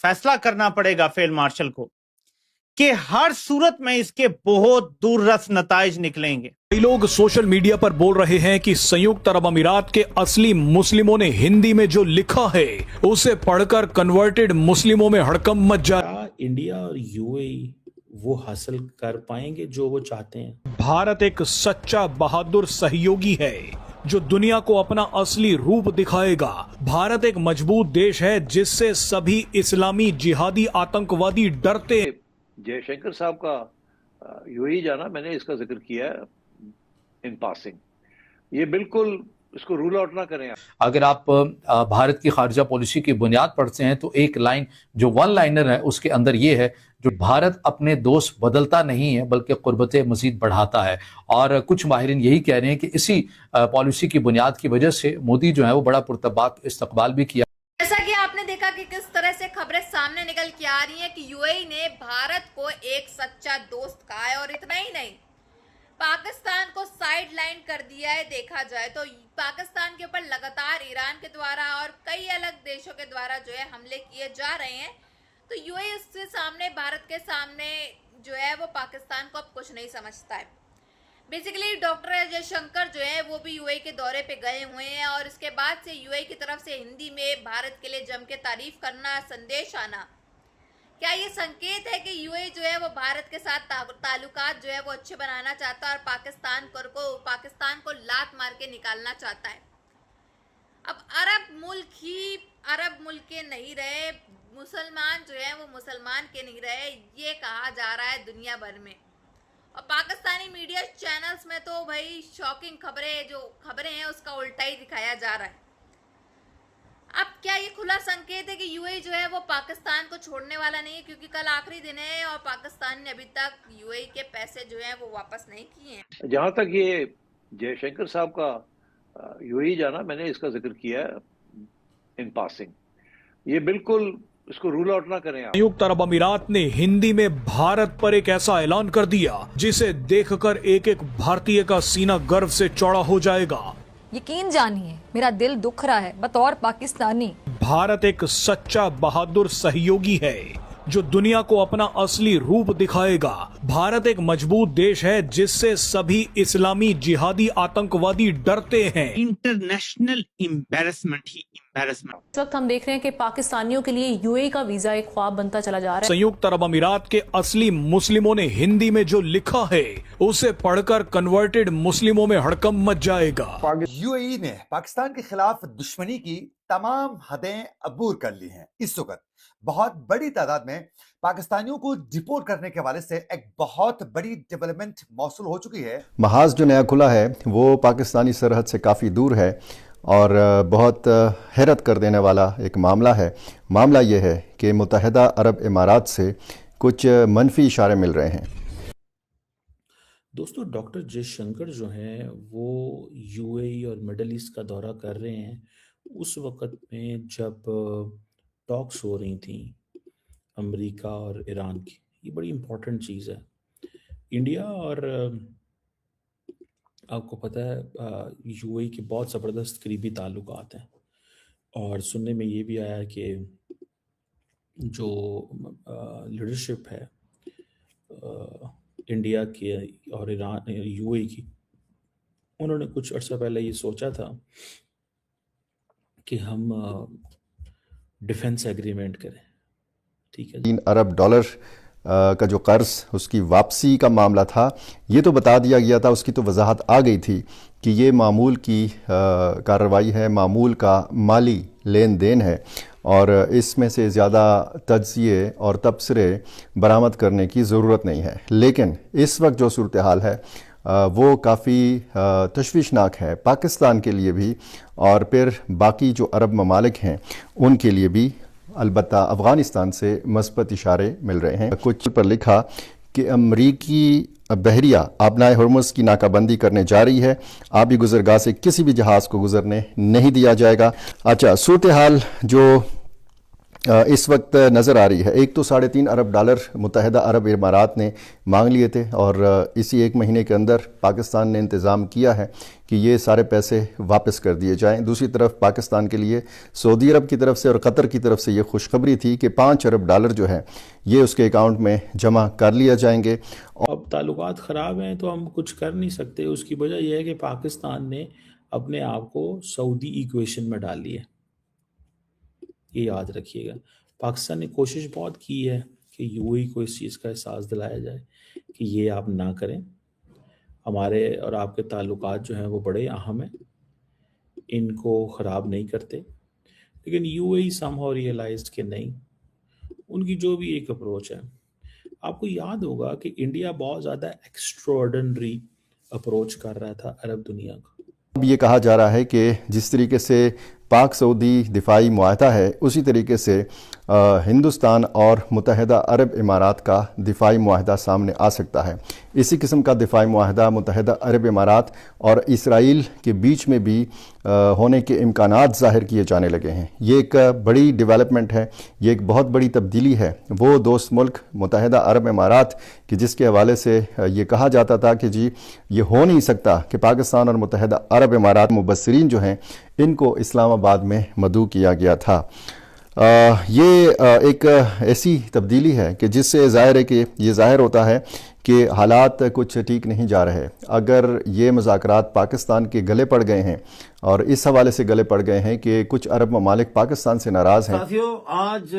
फैसला करना पड़ेगा फील्ड मार्शल को कि हर सूरत में इसके बहुत दूररस नताइज निकलेंगे। कई लोग सोशल मीडिया पर बोल रहे हैं कि संयुक्त अरब अमीरात के असली मुस्लिमों ने हिंदी में जो लिखा है उसे पढ़कर कन्वर्टेड मुस्लिमों में हड़कंप मच जाए। इंडिया और यूएई वो हासिल कर पाएंगे जो वो चाहते हैं। भारत एक सच्चा बहादुर सहयोगी है जो दुनिया को अपना असली रूप दिखाएगा। भारत एक मजबूत देश है जिससे सभी इस्लामी जिहादी आतंकवादी डरते हैं। जयशंकर साहब का यूएई जाना, मैंने इसका जिक्र किया इन पासिंग, ये बिल्कुल इसको रूल आउट ना करें। अगर आप भारत की खारजा पॉलिसी की बुनियाद पढ़ते हैं तो एक लाइन जो वन लाइनर है उसके अंदर ये है, जो भारत अपने दोस्त बदलता नहीं है बल्कि कुर्बतें मजीद बढ़ाता है। और कुछ माहिरीन यही कह रहे हैं कि इसी पॉलिसी की बुनियाद की वजह से मोदी जो है वो बड़ा पुरतबाक इस्तकबाल भी किया। जैसा कि आपने देखा कि किस तरह से खबरें सामने निकल के आ रही हैं कि यूएई ने भारत को एक सच्चा दोस्त कहा है, और इतना ही नहीं, पाकिस्तान को साइड लाइन कर दिया है। देखा जाए तो पाकिस्तान के ऊपर लगातार ईरान के द्वारा और कई अलग देशों के द्वारा जो है हमले किए जा रहे हैं, तो यूएई उसके सामने, भारत के सामने जो है वो पाकिस्तान को अब कुछ नहीं समझता है। बेसिकली डॉक्टर जयशंकर जो है वो भी यूएई के दौरे पे गए हुए हैं, और इसके बाद से यूएई की तरफ से हिंदी में भारत के लिए जम के तारीफ करना, संदेश आना, क्या ये संकेत है कि यूएई जो है वो भारत के साथ ताल्लुकात जो है वो अच्छे बनाना चाहता है और पाकिस्तान को लात मार के निकालना चाहता है। अब अरब मुल्क के नहीं रहे, मुसलमान जो है वो मुसलमान के नहीं रहे, ये कहा जा रहा है दुनिया भर में। और पाकिस्तानी मीडिया चैनल्स में तो भाई शॉकिंग खबरें हैं उसका उल्टा ही दिखाया जा रहा है। अब क्या ये खुला संकेत है कि यूएई जो है वो पाकिस्तान को छोड़ने वाला नहीं है, क्योंकि कल आखिरी दिन है और पाकिस्तान ने अभी तक यूएई के पैसे जो है वो वापस नहीं किए हैं। जहां तक ये जयशंकर साहब का यूएई जाना, मैंने इसका जिक्र किया इन पासिंग, ये बिल्कुल इसको रूल आउट ना करें। संयुक्त अरब अमीरात ने हिंदी में भारत पर एक ऐसा ऐलान कर दिया जिसे देखकर एक एक भारतीय का सीना गर्व से चौड़ा हो जाएगा। यकीन जानिए मेरा दिल दुख रहा है बतौर पाकिस्तानी। भारत एक सच्चा बहादुर सहयोगी है जो दुनिया को अपना असली रूप दिखाएगा। भारत एक मजबूत देश है जिससे सभी इस्लामी जिहादी आतंकवादी डरते हैं। इंटरनेशनल एम्बैरेसमेंट ही एम्बैरेसमेंट। इस वक्त हम देख रहे हैं कि पाकिस्तानियों के लिए यूएई का वीजा एक ख्वाब बनता चला जा रहा है। संयुक्त अरब अमीरात के असली मुस्लिमों ने हिंदी में जो लिखा है उसे पढ़कर कन्वर्टेड मुस्लिमों में हड़कंप मच जाएगा। यूएई ने पाकिस्तान के खिलाफ दुश्मनी की तमाम हदें अबूर कर ली हैं। इस वक्त बहुत बड़ी तादाद में पाकिस्तानियों को डिपोर्ट करने के हवाले से एक बहुत बड़ी डेवलपमेंट मौसूल हो चुकी है। महाज जो नया खुला है वो पाकिस्तानी सरहद से काफ़ी दूर है और बहुत हैरत कर देने वाला एक मामला है। मामला ये है कि मुत्तहिदा अरब इमारात से कुछ मनफी इशारे मिल रहे हैं। दोस्तों, डॉक्टर जयशंकर जो हैं वो यूएई और मिडल ईस्ट का दौरा कर रहे हैं उस वक़्त में जब टॉक्स हो रही थी अमेरिका और ईरान की। ये बड़ी इम्पोर्टेंट चीज़ है। इंडिया और आपको पता है यूएई के बहुत ज़बरदस्त करीबी ताल्लुकात हैं, और सुनने में ये भी आया कि जो लीडरशिप है इंडिया की और ईरान यूएई की, उन्होंने कुछ अर्सा पहले ये सोचा था कि हम डिफेंस एग्रीमेंट करें। ठीक है, $3 अरब का जो कर्ज उसकी वापसी का मामला था ये तो बता दिया गया था, उसकी तो वजाहत आ गई थी कि ये मामूल की कार्रवाई है, मामूल का माली लेन देन है और इसमें से ज़्यादा तज्ज़िये और तबसरे बरामद करने की ज़रूरत नहीं है। लेकिन इस वक्त जो सूरत हाल है वो काफ़ी तशवीशनाक है पाकिस्तान के लिए भी और फिर बाकी जो अरब ममालिक हैं उनके लिए भी। अलबत्ता अफ़गानिस्तान से मस्बत इशारे मिल रहे हैं। कुछ पर लिखा कि अमरीकी बहरिया आबनाए हरमुज़ की नाकाबंदी करने जा रही है, आबी गुजरगाह से किसी भी जहाज़ को गुजरने नहीं दिया जाएगा। अच्छा, सूरत हाल जो इस वक्त नज़र आ रही है। एक तो $3.5 अरब मुत्तहिदा अरब इमारात ने मांग लिए थे और इसी एक महीने के अंदर पाकिस्तान ने इंतज़ाम किया है कि ये सारे पैसे वापस कर दिए जाएं। दूसरी तरफ पाकिस्तान के लिए सऊदी अरब की तरफ से और कतर की तरफ से ये खुशखबरी थी कि $5 अरब जो है ये उसके अकाउंट में जमा कर लिया जाएंगे। अब ताल्लुकात ख़राब हैं तो हम कुछ कर नहीं सकते। उसकी वजह यह है कि पाकिस्तान ने अपने आप को सऊदी इक्वेशन में डाल लिया। ये याद रखिएगा। पाकिस्तान ने कोशिश बहुत की है कि यूएई को इस चीज़ का एहसास दिलाया जाए कि ये आप ना करें, हमारे और आपके ताल्लुकात जो हैं वो बड़े अहम हैं, इनको ख़राब नहीं करते। लेकिन यूएई समहाउ रियलाइज्ड कि नहीं, उनकी जो भी एक अप्रोच है। आपको याद होगा कि इंडिया बहुत ज़्यादा एक्स्ट्राऑर्डिनरी अप्रोच कर रहा था अरब दुनिया का। अब ये कहा जा रहा है कि जिस तरीके से पाक सऊदी दिफाई मुआहदा है उसी तरीके से हिंदुस्तान और मुत्तहिदा अरब इमारात का दिफाई मुआहदा सामने आ सकता है। इसी किस्म का दिफाई मुआहदा मुत्तहिदा अरब इमारात और इसराइल के बीच में भी होने के इम्कानात ज़ाहिर किए जाने लगे हैं। ये एक बड़ी डेवलपमेंट है, ये एक बहुत बड़ी तब्दीली है। वो दोस्त मुल्क मुत्तहिदा अरब इमारात कि जिसके हवाले से ये कहा जाता था कि जी ये हो नहीं सकता कि पाकिस्तान और मुत्तहिदा अरब इमारात मुबस्सिरीन जो हैं इनको इस्लामाबाद में मदऊ किया गया था। ये एक ऐसी तब्दीली है कि जिससे ज़ाहिर है कि ये ज़ाहिर होता है कि हालात कुछ ठीक नहीं जा रहे। अगर ये मुज़ाकरात पाकिस्तान के गले पड़ गए हैं और इस हवाले से गले पड़ गए हैं कि कुछ अरब ममालिक पाकिस्तान से नाराज़ हैं। साथियों, आज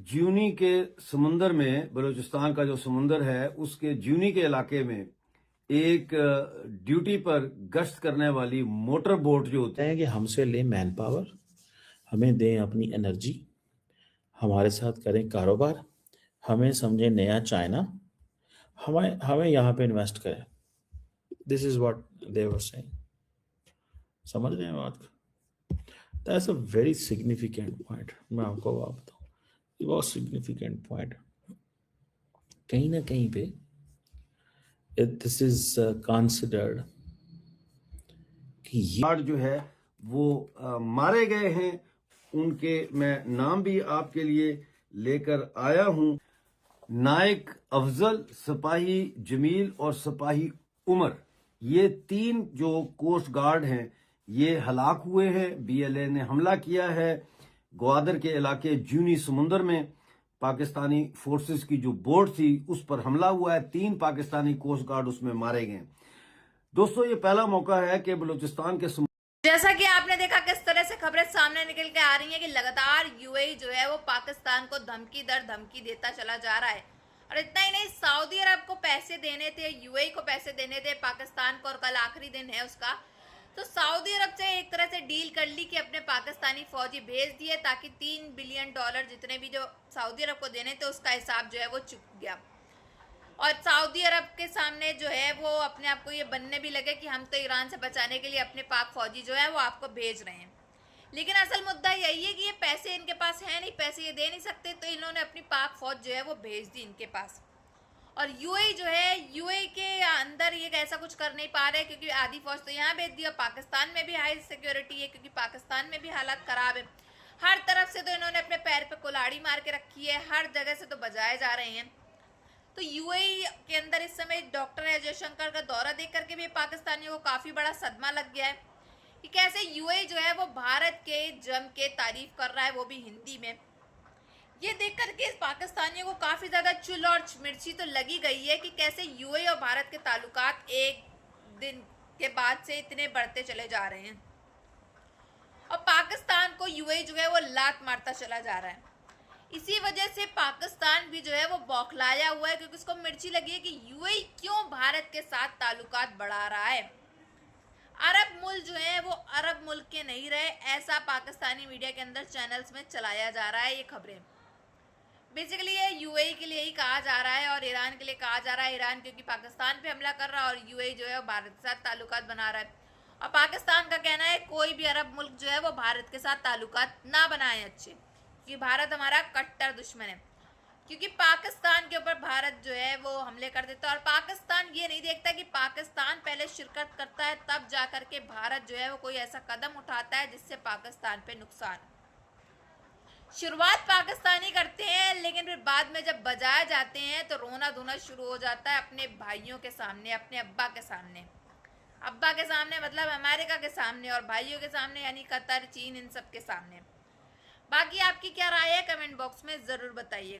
ज्यूनी के समुंदर में, बलूचिस्तान का जो समुंदर है उसके ज्यूनी के इलाके में एक ड्यूटी पर गश्त करने वाली मोटर बोट जो होती है कि हमसे लें मैन पावर, हमें दें अपनी एनर्जी, हमारे साथ करें कारोबार, हमें समझे नया चाइना, हमें यहाँ पे इन्वेस्ट करें। This is what they were saying. समझ रहे हैं बात को? That's a very significant point. मैं आपको बात बताऊँ, ये बहुत सिग्निफिकेंट पॉइंट। कहीं ना कहीं पे दिस इज कंसिडर्ड कि ये जो है वो मारे गए हैं। उनके मैं नाम भी आपके लिए लेकर आया हूं। नायक अफजल, सिपाही जमील और सिपाही उमर, ये 3 जो कोस्ट गार्ड हैं ये हलाक हुए हैं। बीएलए ने हमला किया है ग्वादर के इलाके ज्यूनी समुंदर में। पाकिस्तानी फोर्सेस की जो बोट थी उस पर हमला हुआ है। 3 पाकिस्तानी कोस्ट गार्ड उसमें मारे गए। दोस्तों, ये पहला मौका है कि बलूचिस्तान के जैसा कि आपने देखा किस तरह से खबरें सामने निकल के आ रही हैं कि लगातार यूएई जो है वो पाकिस्तान को धमकी दर धमकी देता चला जा रहा है। और इतना ही नहीं, सऊदी अरब को पैसे देने थे, यूएई को पैसे देने थे पाकिस्तान को, और कल आखिरी दिन है उसका। तो सऊदी अरब से एक तरह से डील कर ली कि अपने पाकिस्तानी फौजी भेज दिए ताकि $3 बिलियन जितने भी जो सऊदी अरब को देने थे उसका हिसाब जो है वो चुक गया। और सऊदी अरब के सामने जो है वो अपने आप को ये बनने भी लगे कि हम तो ईरान से बचाने के लिए अपने पाक फौजी जो है वो आपको भेज रहे हैं। लेकिन असल मुद्दा यही है कि ये पैसे इनके पास है नहीं, पैसे ये दे नहीं सकते, तो इन्होंने अपनी पाक फौज जो है वो भेज दी इनके पास। और यूएई जो है, यूएई के अंदर ये ऐसा कुछ कर नहीं पा रहे क्योंकि आधी फौज तो यहाँ भेज दी। और पाकिस्तान में भी हाई सिक्योरिटी है क्योंकि पाकिस्तान में भी हालात खराब है। हर तरफ से तो इन्होंने अपने पैर पे कुल्हाड़ी मार के रखी है, हर जगह से तो बजाए जा रहे हैं। तो यूएई के अंदर इस समय डॉक्टर एस जयशंकर का दौरा देख करके भी पाकिस्तानियों को काफी बड़ा सदमा लग गया है कि कैसे यूएई जो है वो भारत के जम के तारीफ कर रहा है, वो भी हिंदी में। ये देख करके पाकिस्तानियों को काफी ज्यादा चुल और मिर्ची तो लगी गई है कि कैसे यूएई और भारत के ताल्लुकात एक दिन के बाद से इतने बढ़ते चले जा रहे हैं और पाकिस्तान को यूएई जो है वो लात मारता चला जा रहा है। इसी वजह से पाकिस्तान भी जो है वो बौखलाया हुआ है क्योंकि उसको मिर्ची लगी है कि यूएई क्यों भारत के साथ ताल्लुकात बढ़ा रहा है। अरब मुल्क जो है वो अरब मुल्क के नहीं रहे, ऐसा पाकिस्तानी मीडिया के अंदर चैनल्स में चलाया जा रहा है ये खबरें। बेसिकली ये यूएई के लिए ही कहा जा रहा है और ईरान के लिए कहा जा रहा है। ईरान क्योंकि पाकिस्तान पे हमला कर रहा है और यूएई जो है भारत के साथ ताल्लुकात बना रहा है। और पाकिस्तान का कहना है कोई भी अरब मुल्क जो है वो भारत के साथ ताल्लुकात ना बनाए अच्छे, क्योंकि भारत हमारा कट्टर दुश्मन है। क्योंकि पाकिस्तान के ऊपर भारत जो है वो हमले कर देता है और पाकिस्तान ये नहीं देखता कि पाकिस्तान पहले शिरकत करता है तब जा करके भारत जो है वो कोई ऐसा कदम उठाता है जिससे पाकिस्तान पे नुकसान। शुरुआत पाकिस्तानी करते हैं, लेकिन फिर बाद में जब बजाए जाते हैं तो रोना धोना शुरू हो जाता है अपने भाइयों के सामने, अपने अब्बा के सामने। अब्बा के सामने मतलब अमेरिका के सामने, और भाइयों के सामने यानी कतर, चीन, इन सब के सामने। बाकी आपकी क्या राय है कमेंट बॉक्स में ज़रूर बताइएगा।